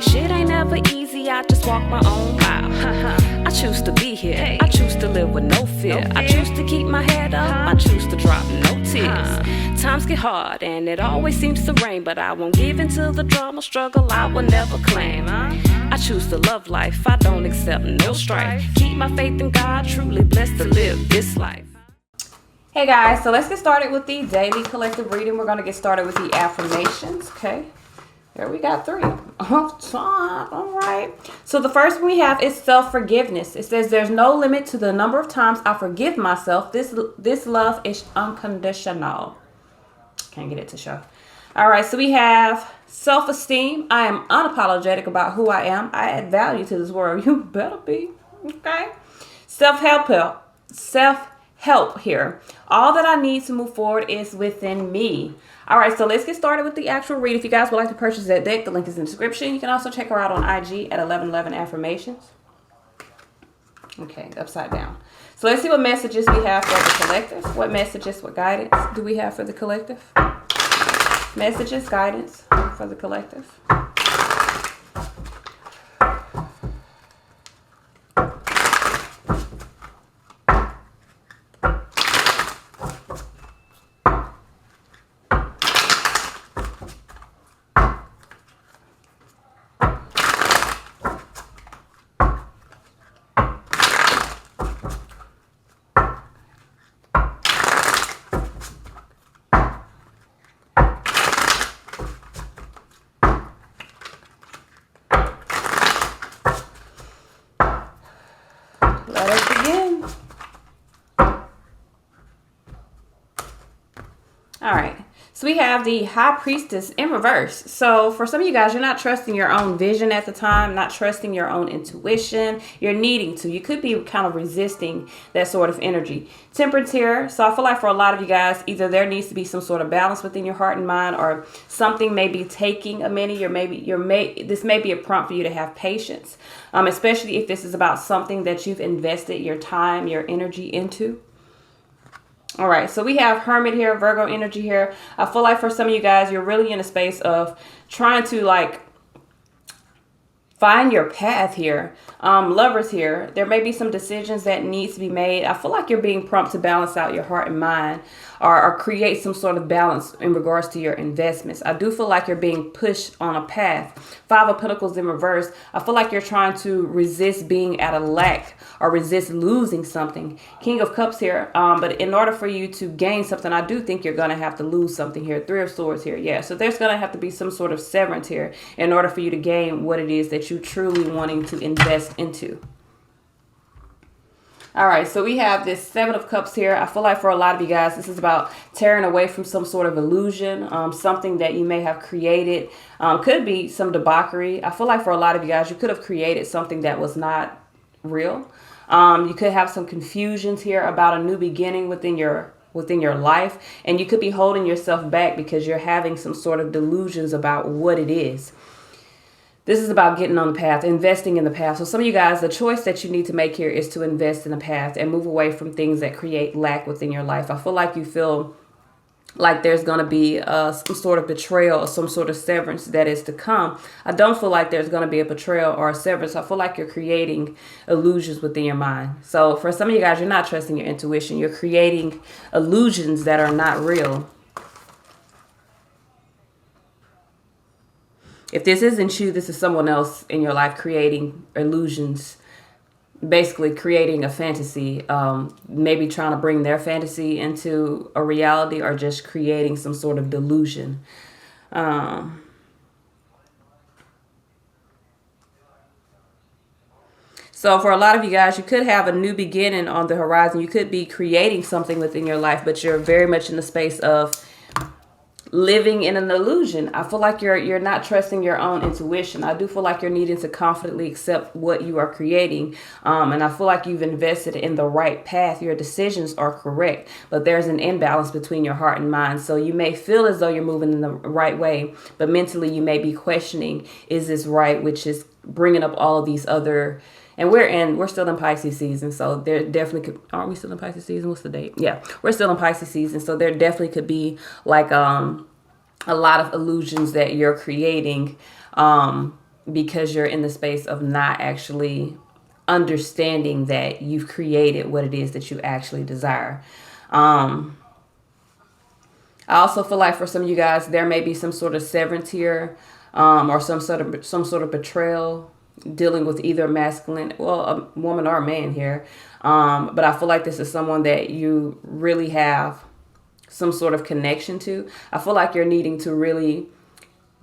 shit ain't never easy, I just walk my own mile. I choose to be here, I choose to live with no fear. I choose to keep my head up, I choose to drop no tears. Times get hard and it always seems to rain, but I won't give into the drama, struggle I will never claim. I choose to love life, I don't accept no strife. Keep my faith in God, truly blessed to live this life. Hey guys, so let's get started with the daily collective reading. We're going to get started with the affirmations, okay? Here we got 3 off top. All right. So the first one we have is self-forgiveness. It says there's no limit to the number of times I forgive myself. This love is unconditional. Can't get it to show. All right. So we have self-esteem. I am unapologetic about who I am. I add value to this world. You better be. Okay. Self-help here. All that I need to move forward is within me. All right, so let's get started with the actual read. If you guys would like to purchase that deck, the link is in the description. You can also check her out on IG at 1111 Affirmations. Okay, upside down. So let's see what messages we have for the collective. What messages, what guidance do we have for the collective? Messages, guidance for the collective. Let us begin. All right. So we have the High Priestess in reverse. So for some of you guys, you're not trusting your own vision at the time, not trusting your own intuition. You're needing to. You could be kind of resisting that sort of energy. Temperance here. So I feel like for a lot of you guys, either there needs to be some sort of balance within your heart and mind, or something may be taking a minute. This may be a prompt for you to have patience, especially if this is about something that you've invested your time, your energy into. All right, so we have Hermit here, Virgo energy here. I feel like for some of you guys, you're really in a space of trying to find your path here. Lovers here. There may be some decisions that needs to be made. I feel like you're being prompted to balance out your heart and mind, or create some sort of balance in regards to your investments. I do feel like you're being pushed on a path. 5 of Pentacles in reverse. I feel like you're trying to resist being at a lack or resist losing something. King of Cups here. But in order for you to gain something, I do think you're going to have to lose something here. 3 of Swords here. Yeah, so there's going to have to be some sort of severance here in order for you to gain what it is that you truly wanting to invest into. All right, so we have this 7 of Cups here. I feel like for a lot of you guys, this is about tearing away from some sort of illusion, something that you may have created. Could be some debauchery. I feel like for a lot of you guys, you could have created something that was not real. You could have some confusions here about a new beginning within your life, and you could be holding yourself back because you're having some sort of delusions about what it is. This is about getting on the path, investing in the path. So some of you guys, the choice that you need to make here is to invest in the path and move away from things that create lack within your life. I feel like you feel like there's going to be some sort of betrayal or some sort of severance that is to come. I don't feel like there's going to be a betrayal or a severance. I feel like you're creating illusions within your mind. So for some of you guys, you're not trusting your intuition. You're creating illusions that are not real. If this isn't you, this is someone else in your life creating illusions, basically creating a fantasy, maybe trying to bring their fantasy into a reality, or just creating some sort of delusion. So for a lot of you guys, you could have a new beginning on the horizon. You could be creating something within your life, but you're very much in the space of living in an illusion. I feel like you're not trusting your own intuition. I do feel like you're needing to confidently accept what you are creating. And I feel like you've invested in the right path. Your decisions are correct, but there's an imbalance between your heart and mind. So you may feel as though you're moving in the right way, but mentally you may be questioning, is this right? Which is bringing up all of these other, and we're still in Pisces season. So there definitely could, aren't we still in Pisces season? What's the date? Yeah, we're still in Pisces season. So there definitely could be like, a lot of illusions that you're creating, because you're in the space of not actually understanding that you've created what it is that you actually desire. I also feel like for some of you guys, there may be some sort of severance here, or some sort of betrayal, dealing with either masculine, well, a woman or a man here. But I feel like this is someone that you really have some sort of connection to. I feel like you're needing to really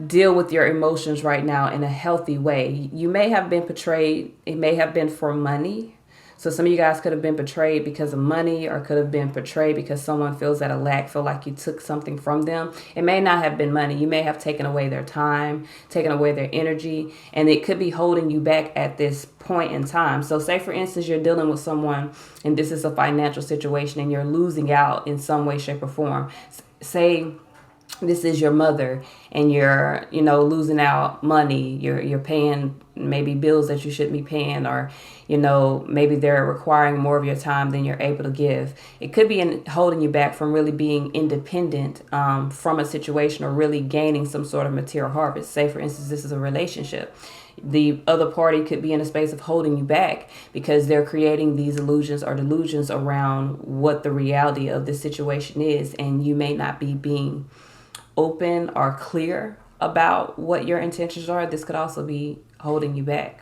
deal with your emotions right now in a healthy way. You may have been betrayed. It may have been for money. So some of you guys could have been betrayed because of money, or could have been betrayed because someone feels at a lack, feel like you took something from them. It may not have been money. You may have taken away their time, taken away their energy, and it could be holding you back at this point in time. So say, for instance, you're dealing with someone and this is a financial situation and you're losing out in some way, shape, or form. Say this is your mother and you're, losing out money. You're paying maybe bills that you shouldn't be paying, or, maybe they're requiring more of your time than you're able to give. It could be holding you back from really being independent from a situation, or really gaining some sort of material harvest. Say, for instance, this is a relationship. The other party could be in a space of holding you back because they're creating these illusions or delusions around what the reality of this situation is, and you may not be being open or clear about what your intentions are. This could also be holding you back.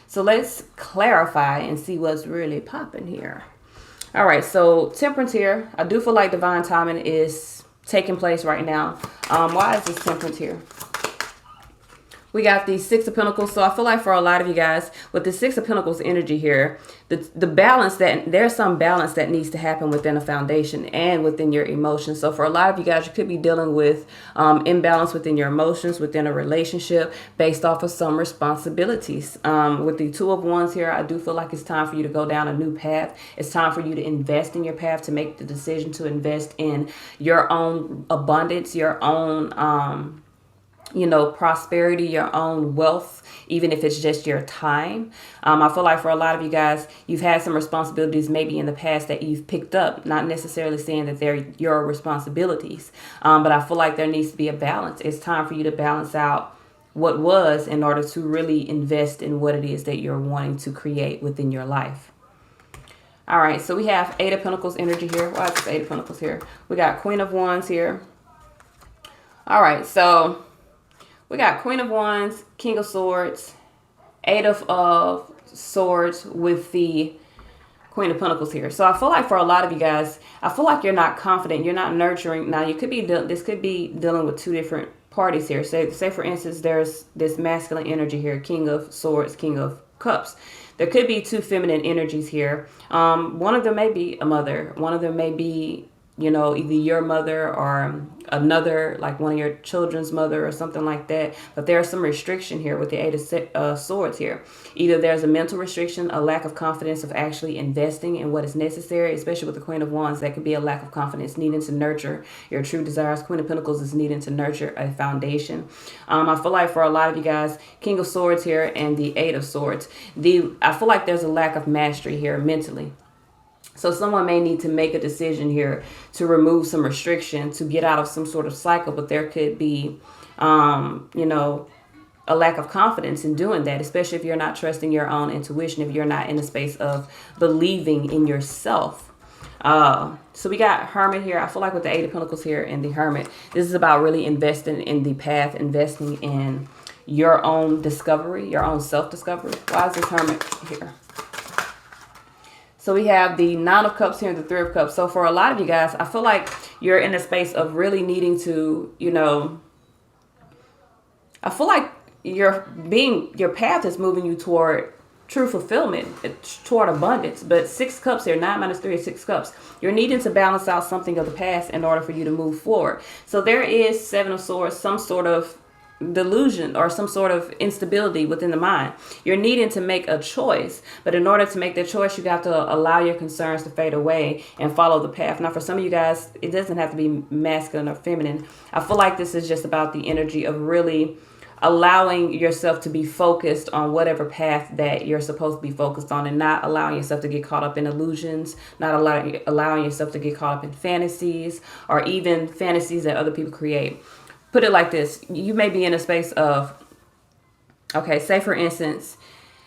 So let's clarify and see what's really popping here. All right, so temperance here. I do feel like divine timing is taking place right now. Why is this temperance here? We got the Six of Pentacles. So I feel like for a lot of you guys, with the Six of Pentacles energy here, the balance, that there's some balance that needs to happen within a foundation and within your emotions. So for a lot of you guys, you could be dealing with imbalance within your emotions, within a relationship, based off of some responsibilities. With the Two of Wands here, I do feel like it's time for you to go down a new path. It's time for you to invest in your path, to make the decision to invest in your own abundance, your own prosperity, your own wealth, even if it's just your time. I feel like for a lot of you guys, you've had some responsibilities maybe in the past that you've picked up, not necessarily saying that they're your responsibilities. But I feel like there needs to be a balance. It's time for you to balance out what was in order to really invest in what it is that you're wanting to create within your life. All right, so we have Eight of Pentacles energy here. Why is this Eight of Pentacles here? We got Queen of Wands here. All right, so we got Queen of Wands, King of Swords, Eight of Swords with the Queen of Pentacles here. So I feel like for a lot of you guys, I feel like you're not confident. You're not nurturing. Now, you could be this could be dealing with two different parties here. Say for instance, there's this masculine energy here, King of Swords, King of Cups. There could be two feminine energies here. One of them may be a mother. One of them may be, either your mother or another, like one of your children's mother or something like that. But there's some restriction here with the Eight of Swords here. Either there's a mental restriction, a lack of confidence of actually investing in what is necessary, especially with the Queen of Wands. That could be a lack of confidence, needing to nurture your true desires. Queen of Pentacles is needing to nurture a foundation. I feel like for a lot of you guys, King of Swords here and the Eight of Swords, I feel like there's a lack of mastery here mentally. So someone may need to make a decision here to remove some restriction, to get out of some sort of cycle, but there could be, a lack of confidence in doing that, especially if you're not trusting your own intuition, if you're not in a space of believing in yourself. So we got Hermit here. I feel like with the Eight of Pentacles here and the Hermit, this is about really investing in the path, investing in your own discovery, your own self-discovery. Why is this Hermit here? So we have the Nine of Cups here and the Three of Cups. So for a lot of you guys, I feel like you're in a space of really needing to, I feel like your path is moving you toward true fulfillment, toward abundance. But Six Cups here, 9 minus 3 is 6 Cups. You're needing to balance out something of the past in order for you to move forward. So there is Seven of Swords, some sort of delusion or some sort of instability within the mind. You're needing to make a choice, but in order to make that choice, you have to allow your concerns to fade away and follow the path. Now, for some of you guys, it doesn't have to be masculine or feminine. I feel like this is just about the energy of really allowing yourself to be focused on whatever path that you're supposed to be focused on, and not allowing yourself to get caught up in illusions, not allowing yourself to get caught up in fantasies or even fantasies that other people create. Put it like this: you may be in a space of Okay, say for instance,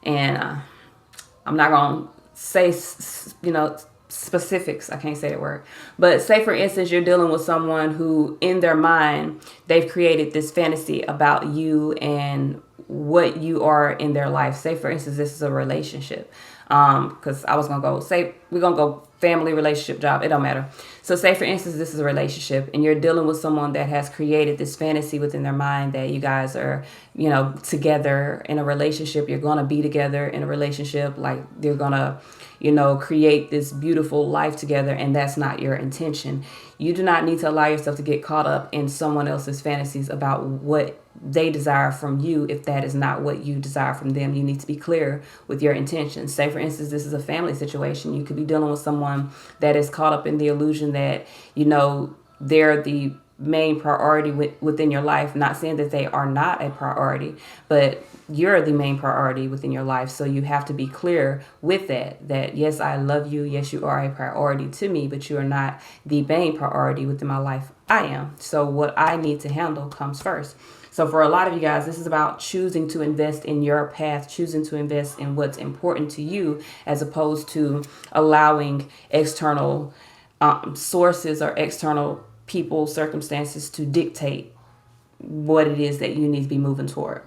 and I'm not going to say, specifics. I can't say that word. But say, for instance, you're dealing with someone who, in their mind, they've created this fantasy about you and what you are in their life. Say, for instance, this is a relationship. Because I was going to go, say, we're going to go family, relationship, job. It don't matter. So say, for instance, this is a relationship and you're dealing with someone that has created this fantasy within their mind that you guys are, together in a relationship. You're going to be together in a relationship. Like they're going to, create this beautiful life together. And that's not your intention. You do not need to allow yourself to get caught up in someone else's fantasies about what they desire from you. If that is not what you desire from them, you need to be clear with your intentions. Say, for instance, this is a family situation. You could be dealing with someone that is caught up in the illusion that, they're the main priority within your life. Not saying that they are not a priority, but you're the main priority within your life. So you have to be clear with that yes, I love you. Yes, you are a priority to me, but you are not the main priority within my life. I am. So what I need to handle comes first. So for a lot of you guys, this is about choosing to invest in your path, choosing to invest in what's important to you, as opposed to allowing external sources or external people, circumstances to dictate what it is that you need to be moving toward.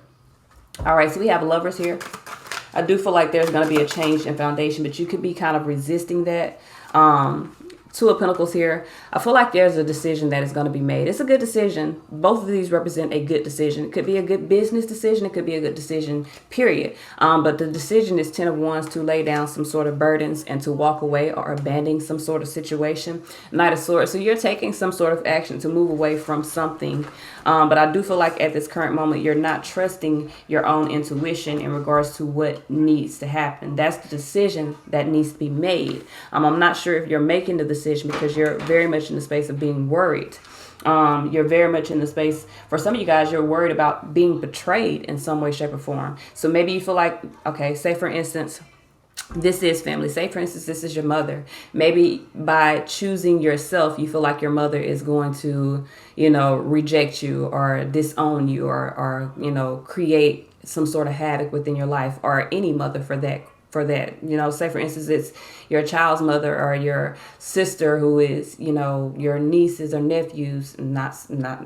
All right, so we have lovers here. I do feel like there's going to be a change in foundation, but you could be kind of resisting that. Two of Pentacles here. I feel like there's a decision that is going to be made. It's a good decision. Both of these represent a good decision. It could be a good business decision. It could be a good decision, period. But the decision is 10 of Wands, to lay down some sort of burdens and to walk away or abandon some sort of situation. Knight of Swords. So you're taking some sort of action to move away from something. But I do feel like at this current moment, you're not trusting your own intuition in regards to what needs to happen. That's the decision that needs to be made. I'm not sure if you're making the decision because you're very much in the space of being worried. You're very much in the space, for some of you guys, you're worried about being betrayed in some way, shape, or form. So maybe you feel like, okay, say for instance, this is family. Say, for instance, this is your mother. Maybe by choosing yourself, you feel like your mother is going to, reject you or disown you or create some sort of havoc within your life, or any mother for that. Say for instance, it's your child's mother or your sister who is, your nieces or nephews. Not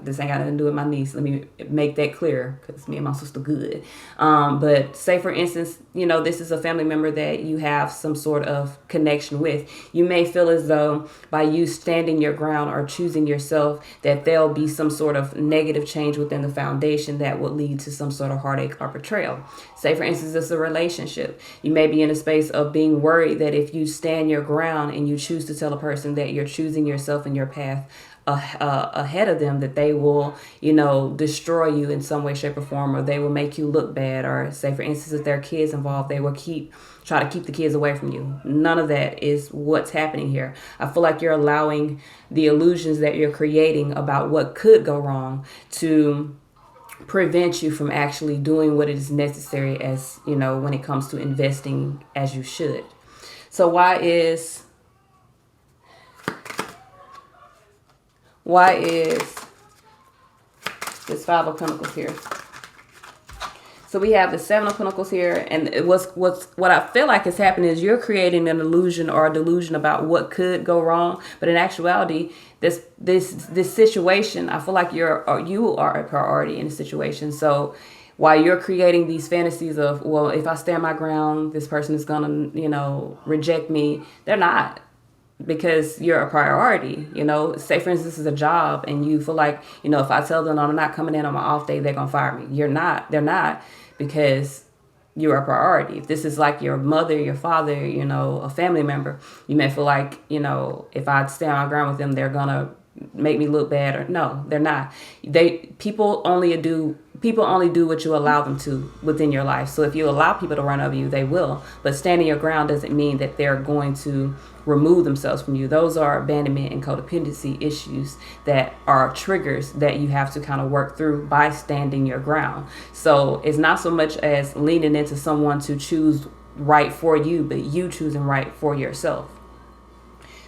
this ain't got nothing to do with my niece. Let me make that clear, because me and my sister good. But say for instance, this is a family member that you have some sort of connection with. You may feel as though by you standing your ground or choosing yourself, that there'll be some sort of negative change within the foundation that will lead to some sort of heartache or betrayal. Say for instance, it's a relationship. You may be in a space of being worried that if you stand your ground and you choose to tell a person that you're choosing yourself and your path ahead of them, that they will, destroy you in some way, shape, or form, or they will make you look bad. Or say, for instance, if there are kids involved, they will try to keep the kids away from you. None of that is what's happening here. I feel like you're allowing the illusions that you're creating about what could go wrong to prevent you from actually doing what is necessary, as when it comes to investing as you should. So why is this Five of Pentacles here? So we have the Seven of Pentacles here, and what I feel like is happening is you're creating an illusion or a delusion about what could go wrong, but in actuality, this situation, I feel like you are a priority in the situation. So while you're creating these fantasies of, well, if I stand my ground, this person is gonna, reject me, they're not. Because you're a priority, say for instance, this is a job and you feel like, if I tell them I'm not coming in on my off day, they're going to fire me. They're not, because you're a priority. If this is like your mother, your father, a family member, you may feel like, if I stand my ground with them, they're going to make me look bad. Or no, they're not. People only do what you allow them to within your life. So if you allow people to run over you, they will. But standing your ground doesn't mean that they're going to remove themselves from you. Those are abandonment and codependency issues that are triggers that you have to kind of work through by standing your ground. So it's not so much as leaning into someone to choose right for you, but you choosing right for yourself.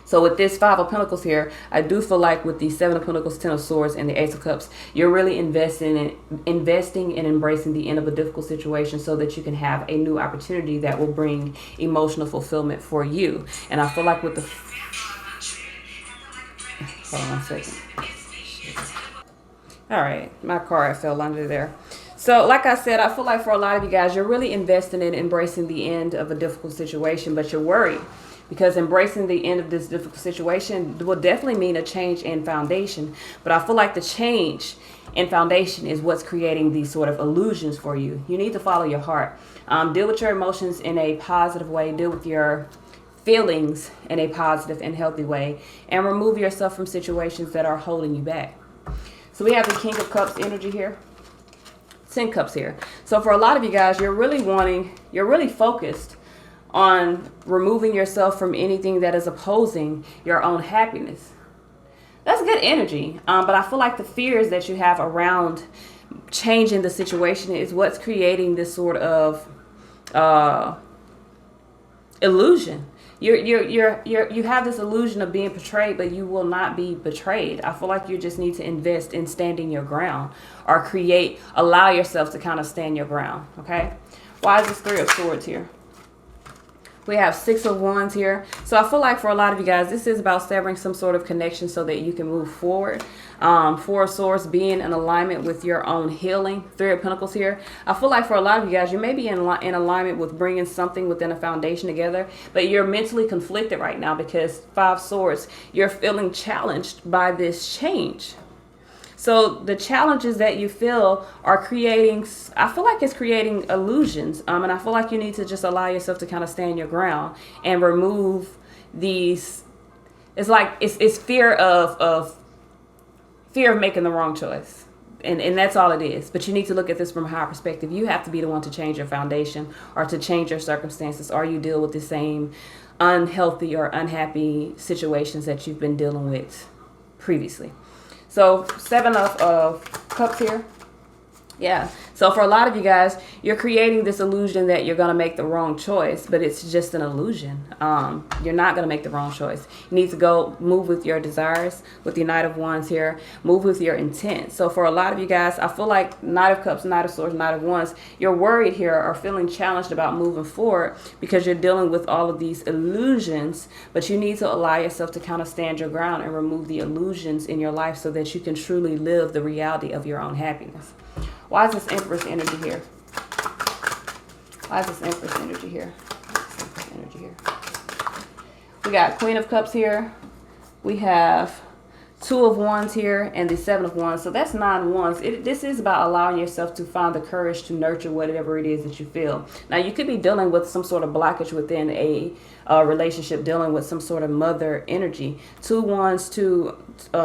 So with this Five of Pentacles here, I do feel like with the Seven of Pentacles, Ten of Swords, and the Ace of Cups, you're really investing and embracing the end of a difficult situation so that you can have a new opportunity that will bring emotional fulfillment for you. And I feel like with the... Hold on 1 second. All right, my card fell under there. So like I said, I feel like for a lot of you guys, you're really investing in embracing the end of a difficult situation, but you're worried. Because embracing the end of this difficult situation will definitely mean a change in foundation. But I feel like the change in foundation is what's creating these sort of illusions for you. You need to follow your heart. Deal with your emotions in a positive way. Deal with your feelings in a positive and healthy way. And remove yourself from situations that are holding you back. So we have the King of Cups energy here. 10 Cups here. So for a lot of you guys, you're really focused on removing yourself from anything that is opposing your own happiness. That's good energy. But I feel like the fears that you have around changing the situation is what's creating this sort of illusion. You have this illusion of being betrayed, but you will not be betrayed. I feel like you just need to invest in standing your ground, or allow yourself to kind of stand your ground. Okay. Why is this Three of Swords here? We have Six of Wands here. So I feel like for a lot of you guys, this is about severing some sort of connection so that you can move forward. Four of Swords, being in alignment with your own healing. Three of Pentacles here. I feel like for a lot of you guys, you may be in alignment with bringing something within a foundation together, but you're mentally conflicted right now because Five Swords, you're feeling challenged by this change. So the challenges that you feel are creating, I feel like it's creating illusions. And I feel like you need to just allow yourself to kind of stand your ground and remove these. It's like it's fear of making the wrong choice. And that's all it is. But you need to look at this from a higher perspective. You have to be the one to change your foundation or to change your circumstances, or you deal with the same unhealthy or unhappy situations that you've been dealing with previously. So Seven of Cups here. Yeah. So for a lot of you guys, you're creating this illusion that you're going to make the wrong choice, but it's just an illusion. You're not going to make the wrong choice. You need to go move with your desires, with the Knight of Wands here. Move with your intent. So for a lot of you guys, I feel like Knight of Cups, Knight of Swords, Knight of Wands, you're worried here or feeling challenged about moving forward because you're dealing with all of these illusions, but you need to allow yourself to kind of stand your ground and remove the illusions in your life so that you can truly live the reality of your own happiness. Why is this Empress energy here? Why is this Empress energy here? Empress energy here. We got Queen of Cups here. We have Two of Wands here and the Seven of Wands. So that's 9 wands. This is about allowing yourself to find the courage to nurture whatever it is that you feel. Now, you could be dealing with some sort of blockage within a relationship, dealing with some sort of mother energy. 2 wands, 2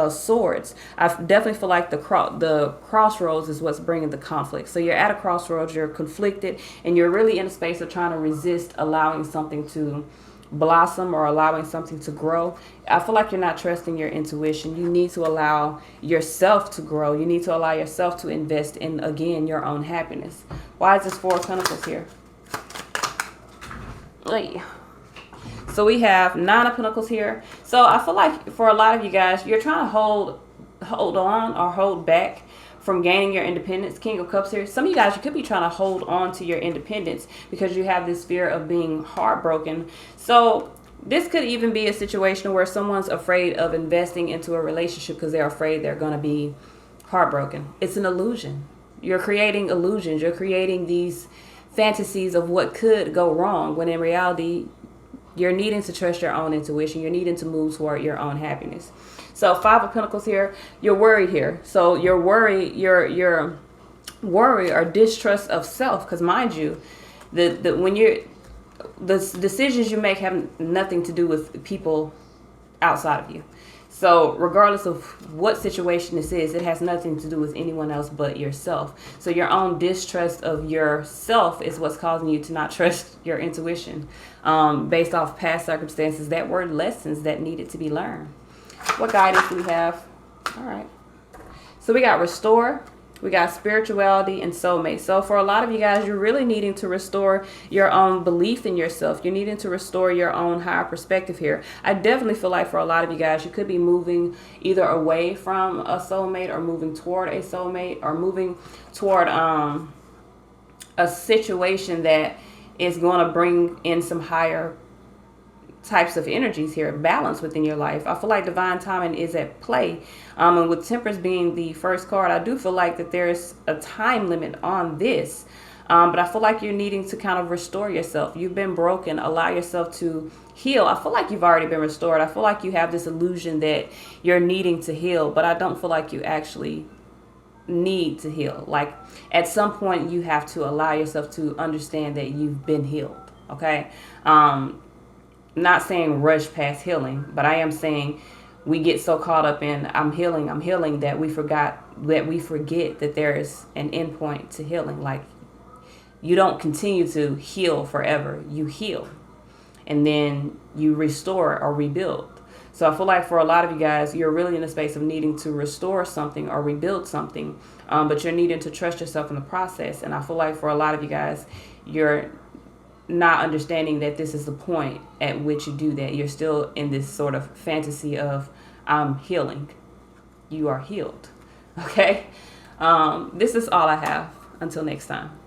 swords. I definitely feel like the crossroads is what's bringing the conflict. So you're at a crossroads, you're conflicted, and you're really in a space of trying to resist allowing something to blossom or allowing something to grow. I feel like you're not trusting your intuition. You need to allow yourself to grow. You need to allow yourself to invest in, again, your own happiness. Why is this Four of Pentacles here? So we have 9 of Pentacles here. So I feel like for a lot of you guys, you're trying to hold on or hold back from gaining your independence. King of Cups here. Some of you guys, you could be trying to hold on to your independence because you have this fear of being heartbroken. So this could even be a situation where someone's afraid of investing into a relationship because they're afraid they're going to be heartbroken. It's an illusion. You're creating illusions. You're creating these fantasies of what could go wrong, when in reality, you're needing to trust your own intuition. You're needing to move toward your own happiness. So 5 of Pentacles here, you're worried here. So you're worried, your worry or distrust of self, because mind you, the decisions you make have nothing to do with people outside of you. So regardless of what situation this is, it has nothing to do with anyone else but yourself. So your own distrust of yourself is what's causing you to not trust your intuition, based off past circumstances that were lessons that needed to be learned. What guidance do we have? All right. So we got Restore, We got spirituality and soulmate. So for a lot of you guys, you're really needing to restore your own belief in yourself. You're needing to restore your own higher perspective here. I definitely feel like for a lot of you guys, you could be moving either away from a soulmate or moving toward a soulmate or moving toward a situation that is going to bring in some higher types of energies here, balance within your life. I feel like divine timing is at play. And with Temperance being the first card, I do feel like that there's a time limit on this. But I feel like you're needing to kind of restore yourself. You've been broken. Allow yourself to heal. I feel like you've already been restored. I feel like you have this illusion that you're needing to heal, but I don't feel like you actually need to heal. Like at some point you have to allow yourself to understand that you've been healed. Okay. Not saying rush past healing, but I am saying we get so caught up in I'm healing that we forget that there is an end point to healing. Like you don't continue to heal forever. You heal and then you restore or rebuild. So I feel like for a lot of you guys, you're really in a space of needing to restore something or rebuild something, but you're needing to trust yourself in the process. And I feel like for a lot of you guys, you're not understanding that this is the point at which you do that. You're still in this sort of fantasy of I'm healing. You are healed. Okay. This is all I have. Until next time.